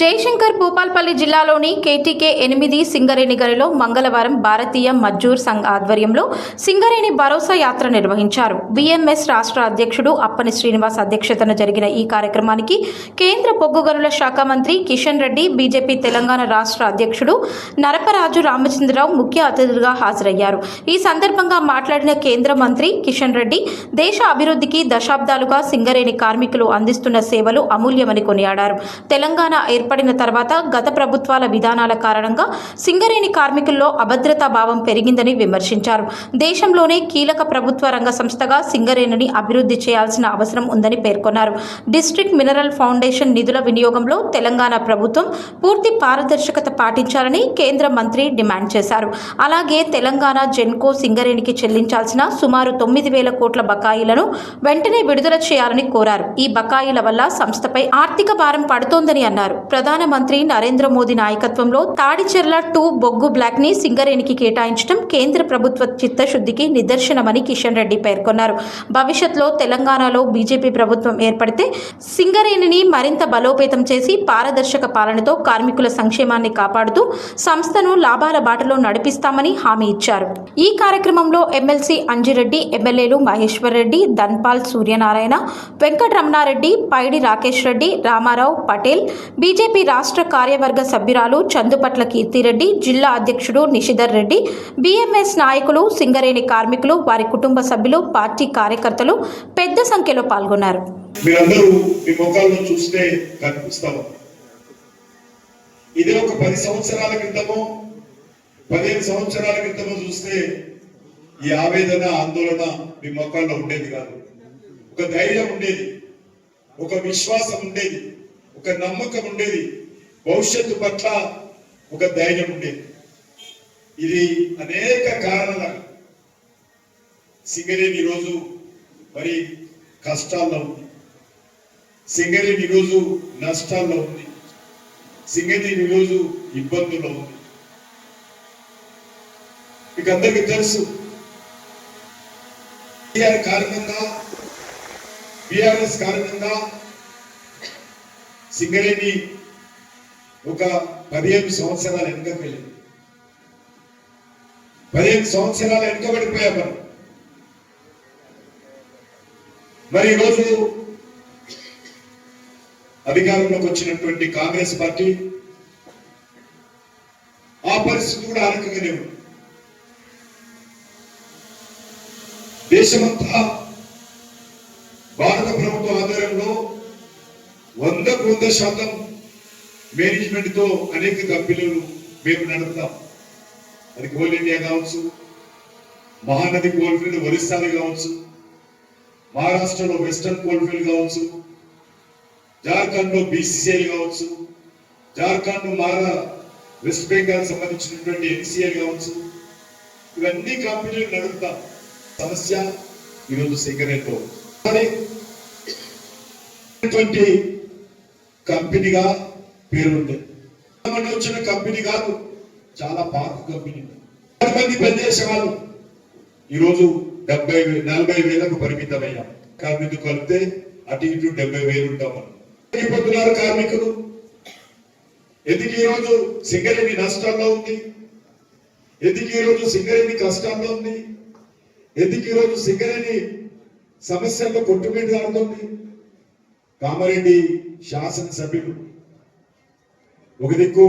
జయశంకర్ భూపాల్పల్లి జిల్లాలోని కేటీకే 8 సింగరేణి గనిలో మంగళవారం భారతీయ మజ్దూర్ సంఘ్ ఆధ్వర్యంలో సింగరేణి భరోసా యాత్ర నిర్వహించారు. బీఎంఎస్ రాష్ట్ర అధ్యక్షుడు అప్పని శ్రీనివాస్ అధ్యక్షతన జరిగిన ఈ కార్యక్రమానికి కేంద్ర బొగ్గు గనుల శాఖ మంత్రి కిషన్ రెడ్డి, బీజేపీ తెలంగాణ రాష్ట్ర అధ్యక్షుడు నరపరాజు రామచంద్రరావు ముఖ్య అతిథులుగా హాజరయ్యారు. ఈ సందర్భంగా మాట్లాడిన కేంద్ర మంత్రి కిషన్ రెడ్డి, దేశ అభివృద్ధికి దశాబ్దాలుగా సింగరేణి కార్మికులు అందిస్తున్న సేవలు అమూల్యమని కొనియాడారు. తెలంగాణ ఏర్పడిన తర్వాత గత ప్రభుత్వాల విధానాల కారణంగా సింగరేణి కార్మికుల్లో అభద్రతా భావం పెరిగిందని విమర్శించారు. దేశంలోనే కీలక ప్రభుత్వ రంగ సంస్థగా సింగరేణిని అభివృద్ధి చేయాల్సిన అవసరం ఉందని పేర్కొన్నారు. డిస్ట్రిక్ట్ మినరల్ ఫౌండేషన్ నిధుల వినియోగంలో తెలంగాణ ప్రభుత్వం పూర్తి పారదర్శకత పాటించాలని కేంద్ర మంత్రి డిమాండ్ చేశారు. అలాగే తెలంగాణ జెన్కో సింగరేణికి చెల్లించాల్సిన సుమారు 9,000 కోట్ల బకాయిలను వెంటనే విడుదల చేయాలని కోరారు. ఈ బకాయిల వల్ల సంస్థపై ఆర్థిక భారం పడుతోందని అన్నారు. ప్రధానమంత్రి నరేంద్ర మోదీ నాయకత్వంలో తాడిచెర్ల 2 బొగ్గు బ్లాక్ ని సింగరేణికి కేటాయించడం కేంద్ర ప్రభుత్వ చిత్తశుద్ధికి నిదర్శనమని కిషన్ రెడ్డి పేర్కొన్నారు. భవిష్యత్తులో తెలంగాణలో బీజేపీ ప్రభుత్వం ఏర్పడితే సింగరేణిని మరింత బలోపేతం చేసి పారదర్శక పాలనతో కార్మికుల సంక్షేమాన్ని కాపాడుతూ సంస్థను లాభాల బాటలో నడిపిస్తామని హామీ ఇచ్చారు. ఈ కార్యక్రమంలో ఎమ్మెల్సీ అంజిరెడ్డి, ఎమ్మెల్యేలు మహేశ్వర్ రెడ్డి, ధన్పాల్ సూర్యనారాయణ, వెంకటరమణారెడ్డి, పైడి రాకేష్ రెడ్డి, రామారావు పటేల్, బీజేపీ రాష్ట్ర కార్యవర్గ సభ్యురాలు చందుపట్ల కీర్తిరెడ్డి, జిల్లా అధ్యక్షుడు నిషిధర్ రెడ్డి, బీఎంఎస్ నాయకులు, సింగరేణి కార్మికులు, వారి కుటుంబ సభ్యులు, పార్టీ కార్యకర్తలు పెద్ద సంఖ్యలో పాల్గొన్నారు. ఇదే ఒక 10 సంవత్సరాల క్రితమో 15 సంవత్సరాల క్రితమో చూస్తే ఈ ఆవేదన, ఆందోళన మీ మొక్కల్లో ఉండేది కాదు. ఒక ధైర్యం ఉండేది, ఒక విశ్వాసం ఉండేది, ఒక నమ్మకం ఉండేది, భవిష్యత్తు పట్ల ఒక ధైర్యం ఉండేది. ఇది అనేక కారణాల సింగరేణి ఈరోజు మరి కష్టాల్లో ఉంది, సింగరేణి ఈరోజు నష్టాల్లో ఉంది, సింగరేణి ఈరోజు ఇబ్బందుల్లో ఉంది. మీకు అందరికీ తెలుసు, బీఆర్ఎస్ కారణంగా సింగరేణి ఒక 15 సంవత్సరాల వెనుకకు వెళ్ళింది. 15 సంవత్సరాల వెనుకబడిపోయాం మనం. మరి ఈరోజు అధికారంలోకి వచ్చినటువంటి కాంగ్రెస్ పార్టీ ఆ పరిస్థితి కూడా ఆనకగానే ఉంది. దేశమంతా భారత ప్రభుత్వ ఆధ్వర్యంలో 100% మేనేజ్మెంట్ తో అనేక కంపెనీలు మేము నడుపుతాం. అది కోల్ ఇండియా కావచ్చు, మహానది కోల్ఫీల్డ్ ఒరిస్సాది కావచ్చు, మహారాష్ట్రలో వెస్టర్న్ కోల్ఫీల్డ్ కావచ్చు, జార్ఖండ్ లో బీసీసీఎల్ కావచ్చు, జార్ఖండ్ వెస్ట్ బెంగాల్ సంబంధించినటువంటి ఎన్సీఎల్ కావచ్చు, ఇవన్నీ కంపెనీలు నడుపుతాం. సమస్య ఈరోజు సింగరేణిలో కంపెనీగా పేరుంది. వచ్చిన కంపెనీ కాదు, చాలా పాత కంపెనీ. 10 మంది పనిచేసే వాళ్ళు ఈరోజు 40 వేలకు పరిమితమయ్యాం. కార్మికులు కలిపితే అటు ఇటు 70,000 ఉంటాం. పొద్దున్నారు కార్మికులు. ఎందుకు ఈరోజు సింగరేణి నష్టాల్లో ఉంది? ఎందుకు ఈరోజు సింగరేణి కష్టాల్లో ఉంది? ఎందుకు ఈరోజు సింగరేణి సమస్యల్లో కొట్టుమిట్టాడుతుంది? కామారెడ్డి శాసనసభ్యులు ఒక దిక్కు